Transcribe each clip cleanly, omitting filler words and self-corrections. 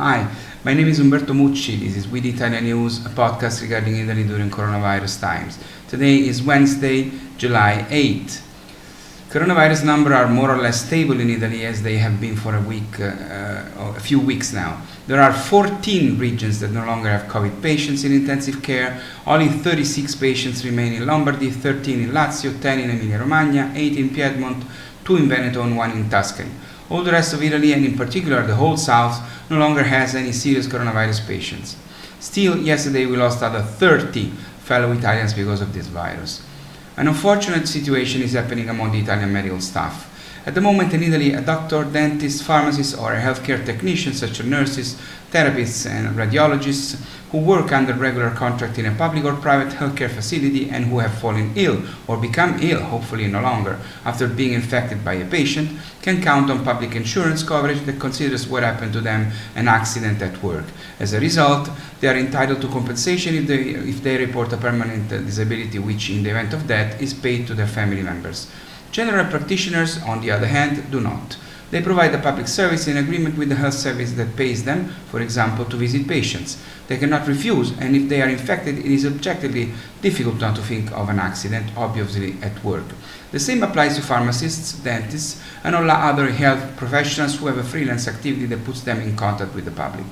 Hi, my name is Umberto Mucci. This is We the ItaliaNews, a podcast regarding Italy during coronavirus times. Today is Wednesday, July 8th. Coronavirus numbers are more or less stable in Italy as they have been for a few weeks now. There are 14 regions that no longer have COVID patients in intensive care. Only 36 patients remain in Lombardy, 13 in Lazio, 10 in Emilia-Romagna, 8 in Piedmont, 2 in Veneto and 1 in Tuscany. All the rest of Italy, and in particular the whole south, no longer has any serious coronavirus patients. Still, yesterday we lost other 30 fellow Italians because of this virus. An unfortunate situation is happening among the Italian medical staff. At the moment in Italy, a doctor, dentist, pharmacist or a healthcare technician such as nurses, therapists and radiologists who work under regular contract in a public or private healthcare facility and who have fallen ill or become ill, hopefully no longer, after being infected by a patient, can count on public insurance coverage that considers what happened to them an accident at work. As a result, they are entitled to compensation if they report a permanent disability which, in the event of death, is paid to their family members. General practitioners, on the other hand, do not. They provide a public service in agreement with the health service that pays them, for example, to visit patients. They cannot refuse, and if they are infected, it is objectively difficult not to think of an accident, obviously at work. The same applies to pharmacists, dentists, and all other health professionals who have a freelance activity that puts them in contact with the public.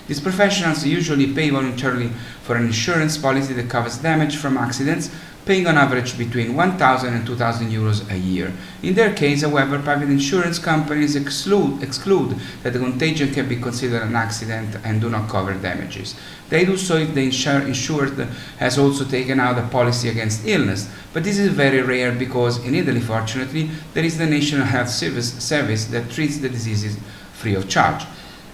These professionals usually pay voluntarily for an insurance policy that covers damage from accidents, paying on average between 1,000 and 2,000 euros a year. In their case, however, private insurance companies exclude that the contagion can be considered an accident and do not cover damages. They do so if the insured has also taken out a policy against illness, but this is very rare because in Italy, fortunately, there is the National Health Service that treats the diseases free of charge.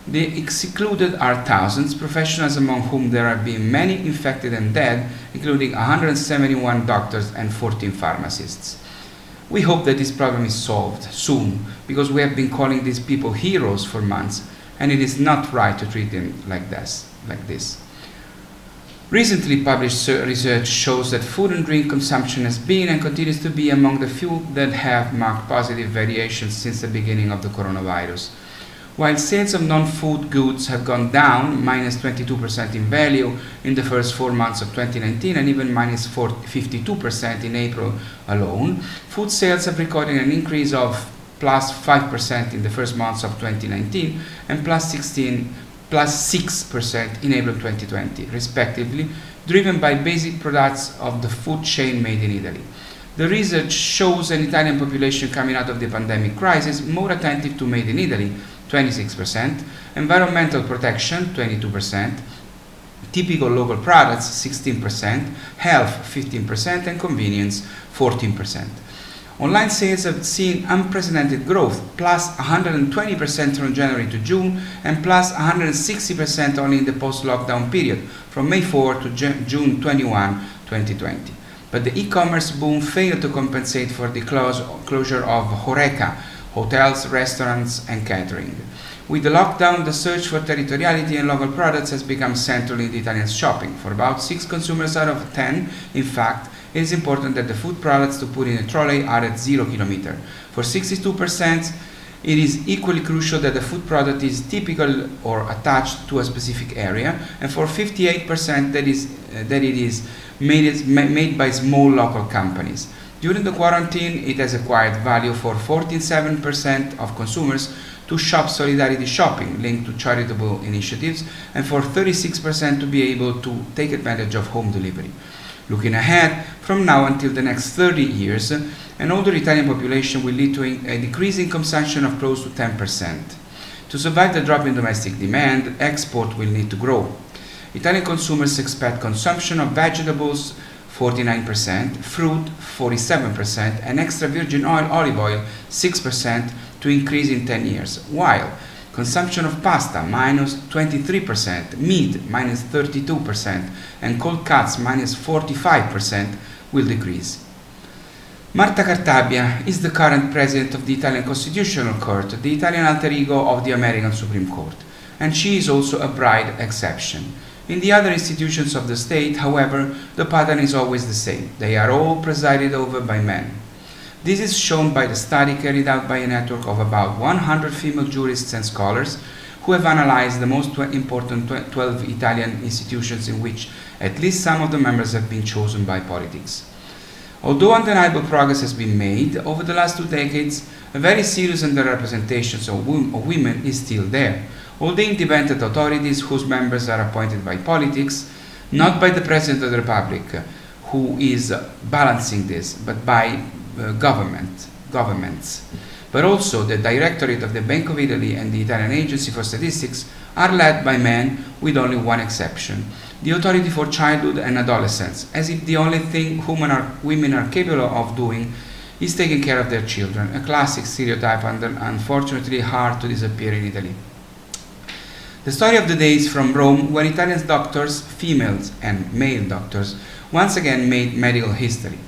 The excluded are thousands, professionals among whom there have been many infected and dead, including 171 doctors and 14 pharmacists. We hope that this problem is solved soon, because we have been calling these people heroes for months, and it is not right to treat them like this. Recently published research shows that food and drink consumption has been and continues to be among the few that have marked positive variations since the beginning of the coronavirus. While sales of non-food goods have gone down, minus 22% in value in the first 4 months of 2019 and even minus 52% in April alone, food sales have recorded an increase of plus 5% in the first months of 2019 and plus 6% in April 2020, respectively, driven by basic products of the food chain made in Italy. The research shows an Italian population coming out of the pandemic crisis more attentive to made in Italy, 26%, environmental protection, 22%, typical local products, 16%, health, 15%, and convenience, 14%. Online sales have seen unprecedented growth, plus 120% from January to June, and plus 160% only in the post-lockdown period, from May 4 to June 21, 2020. But the e-commerce boom failed to compensate for the closure of HoReCa, hotels, restaurants, and catering. With the lockdown, the search for territoriality and local products has become central in the Italian shopping. For about 6 consumers out of 10, in fact, it is important that the food products to put in a trolley are at 0 kilometer. For 62%, it is equally crucial that the food product is typical or attached to a specific area, and for 58% that it is made by small local companies. During the quarantine, it has acquired value for 47% of consumers to shop solidarity shopping linked to charitable initiatives, and for 36% to be able to take advantage of home delivery. Looking ahead, from now until the next 30 years, an older Italian population will lead to a decrease in consumption of close to 10%. To survive the drop in domestic demand, export will need to grow. Italian consumers expect consumption of vegetables 49%, fruit 47%, and extra virgin olive oil 6% to increase in 10 years, while consumption of pasta minus 23%, meat minus 32%, and cold cuts minus 45% will decrease. Marta Cartabia is the current president of the Italian Constitutional Court, the Italian alter ego of the American Supreme Court, and she is also a bride exception. In the other institutions of the state, however, the pattern is always the same. They are all presided over by men. This is shown by the study carried out by a network of about 100 female jurists and scholars who have analyzed the most important 12 Italian institutions in which at least some of the members have been chosen by politics. Although undeniable progress has been made over the last 2 decades, a very serious underrepresentation of women is still there. All the independent authorities whose members are appointed by politics, not by the President of the Republic, who is balancing this, but by governments. But also the Directorate of the Bank of Italy and the Italian Agency for Statistics are led by men, with only one exception: the Authority for Childhood and Adolescence, as if the only thing women are capable of doing is taking care of their children, a classic stereotype unfortunately hard to disappear in Italy. The story of the day is from Rome, where Italian doctors, females and male doctors, once again made medical history.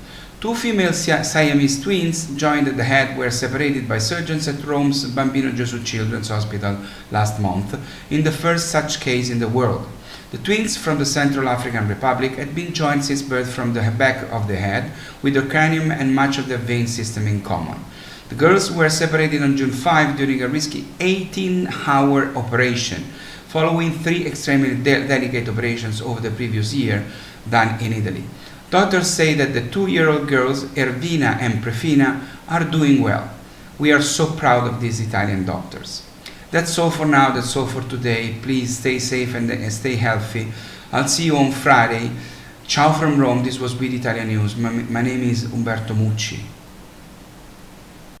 2 female Siamese twins, joined at the head, were separated by surgeons at Rome's Bambino Gesù Children's Hospital last month, in the first such case in the world. The twins from the Central African Republic had been joined since birth from the back of the head, with the cranium and much of the vein system in common. The girls were separated on June 5 during a risky 18-hour operation, following 3 extremely delicate operations over the previous year done in Italy. Doctors say that the 2-year-old girls, Ervina and Prefina, are doing well. We are so proud of these Italian doctors. That's all for now, that's all for today. Please stay safe and stay healthy. I'll see you on Friday. Ciao from Rome, this was We the ItaliaNews. My name is Umberto Mucci.